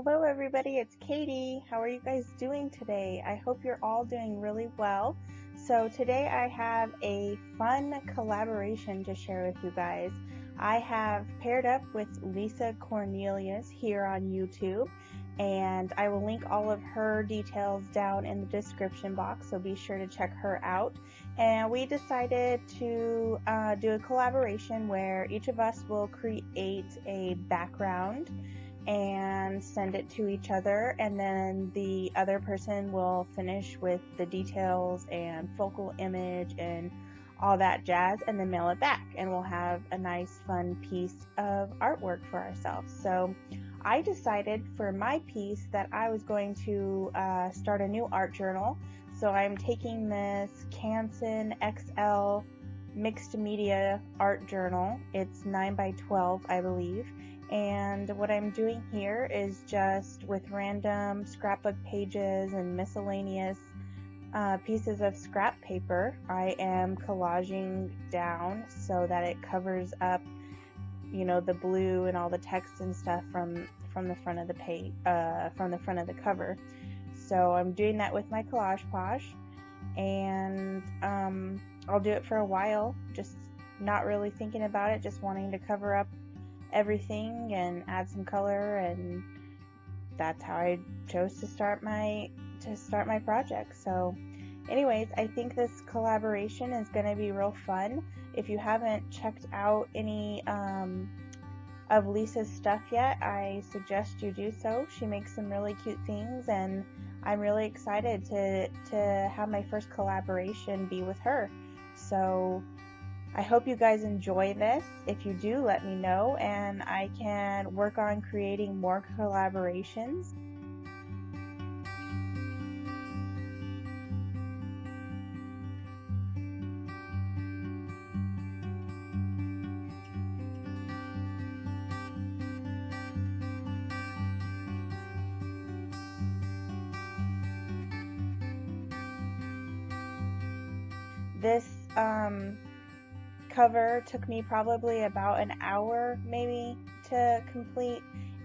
Hello everybody, it's Katie. How are you guys doing today? I hope you're all doing really well. So today I have a fun collaboration to share with you guys. I have paired up with Lisa Cornelius here on YouTube, and I will link all of her details down in the description box, so be sure to check her out. And we decided to do a collaboration where each of us will create a background and send it to each other, and then the other person will finish with the details and focal image and all that jazz, and then mail it back, and we'll have a nice fun piece of artwork for ourselves. So I decided for my piece that I was going to start a new art journal. So I'm taking this Canson XL mixed media art journal. It's 9x12, I believe. And what I'm doing here is just with random scrapbook pages and miscellaneous pieces of scrap paper, I am collaging down so that it covers up, you know, the blue and all the text and stuff from the front of the page, from the front of the cover. So I'm doing that with my collage posh, and I'll do it for a while, just not really thinking about it, just wanting to cover up everything and add some color, and that's how I chose to start my project. So anyways, I think this collaboration is going to be real fun. If you haven't checked out any of Lisa's stuff yet, I suggest you do so. She makes some really cute things, and I'm really excited to have my first collaboration be with her. So I hope you guys enjoy this. If you do, let me know, and I can work on creating more collaborations. This cover took me probably about an hour maybe to complete,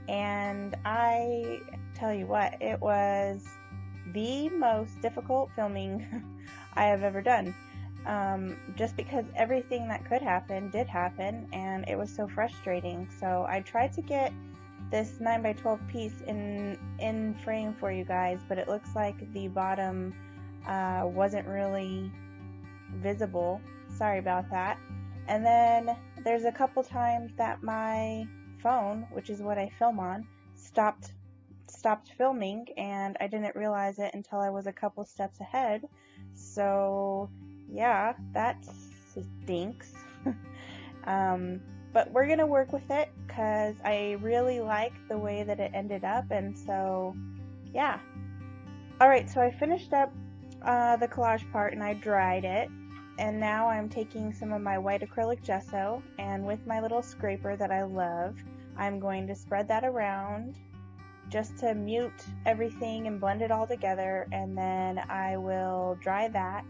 and I tell you what, it was the most difficult filming I have ever done, just because everything that could happen did happen, and it was so frustrating. So I tried to get this 9x12 piece in frame for you guys, but it looks like the bottom wasn't really visible. Sorry about that. And then there's a couple times that my phone, which is what I film on, stopped filming, and I didn't realize it until I was a couple steps ahead. So yeah, that stinks. But we're gonna work with it because I really like the way that it ended up, and so yeah. Alright, so I finished up the collage part and I dried it. And now I'm taking some of my white acrylic gesso, and with my little scraper that I love, I'm going to spread that around just to mute everything and blend it all together, and then I will dry that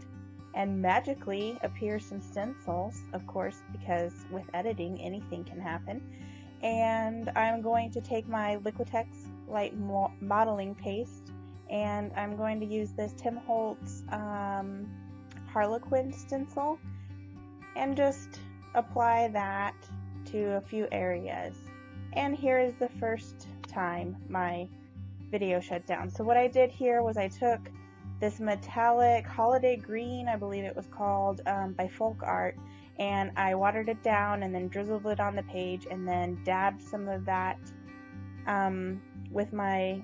and magically appear some stencils, of course, because with editing anything can happen. And I'm going to take my Liquitex light modeling paste, and I'm going to use this Tim Holtz Harlequin stencil and just apply that to a few areas. And here is the first time my video shut down. So what I did here was I took this metallic holiday green, I believe it was called, by Folk Art, and I watered it down and then drizzled it on the page, and then dabbed some of that with my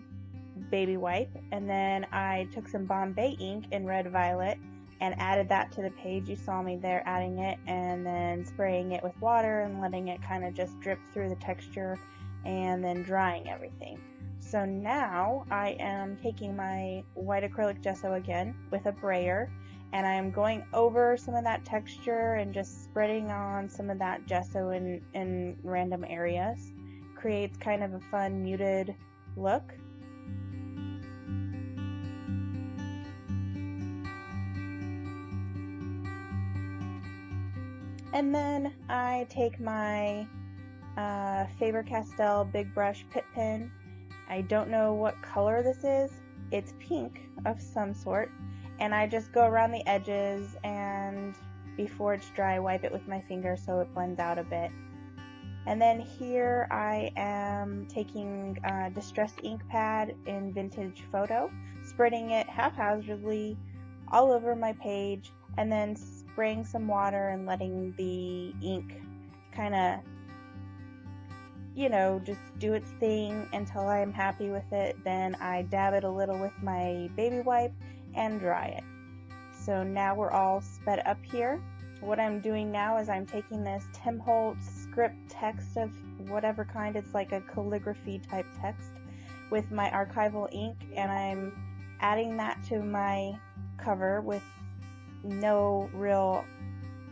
baby wipe, and then I took some Bombay ink in red violet and added that to the page. You saw me there adding it, and then spraying it with water and letting it kind of just drip through the texture, and then drying everything. So now I am taking my white acrylic gesso again with a brayer, and I am going over some of that texture and just spreading on some of that gesso in random areas. Creates kind of a fun muted look. And then I take my Faber-Castell Big Brush Pit Pen I don't know what color this is. It's pink of some sort, and I just go around the edges, and before it's dry, wipe it with my finger so it blends out a bit. And then here I am taking distressed ink pad in Vintage Photo, spreading it haphazardly all over my page, and then spraying some water and letting the ink kind of, you know, just do its thing until I'm happy with it. Then I dab it a little with my baby wipe and dry it. So now we're all sped up here. What I'm doing now is I'm taking this Tim Holtz script text of whatever kind, it's like a calligraphy type text, with my archival ink, and I'm adding that to my cover with no real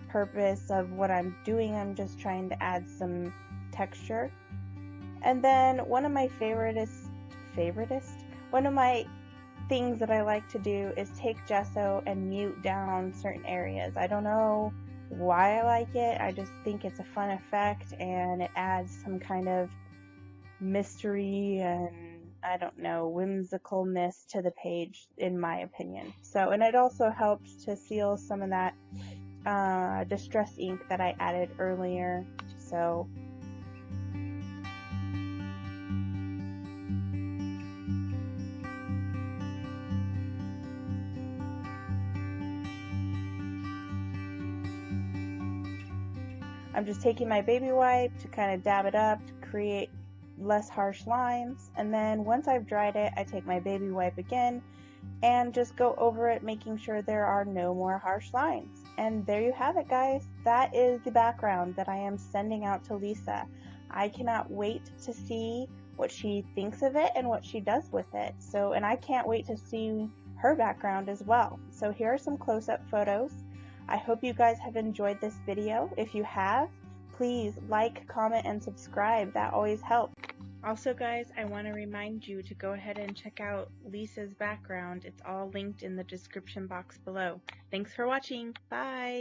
purpose of what I'm doing. I'm just trying to add some texture. And then one of my things that I like to do is take gesso and mute down certain areas. I don't know why I like it. I just think it's a fun effect, and it adds some kind of mystery and, I don't know, whimsicalness to the page, in my opinion. So, and it also helps to seal some of that distress ink that I added earlier. So I'm just taking my baby wipe to kind of dab it up to create less harsh lines, and then once I've dried it, I take my baby wipe again and just go over it, making sure there are no more harsh lines. And there you have it, guys. That is the background that I am sending out to Lisa. I cannot wait to see what she thinks of it and what she does with it. So, and I can't wait to see her background as well. So here are some close-up photos. I hope you guys have enjoyed this video. If you have, please like, comment, and subscribe. That always helps. Also, guys, I want to remind you to go ahead and check out Lisa's background. It's all linked in the description box below. Thanks for watching. Bye!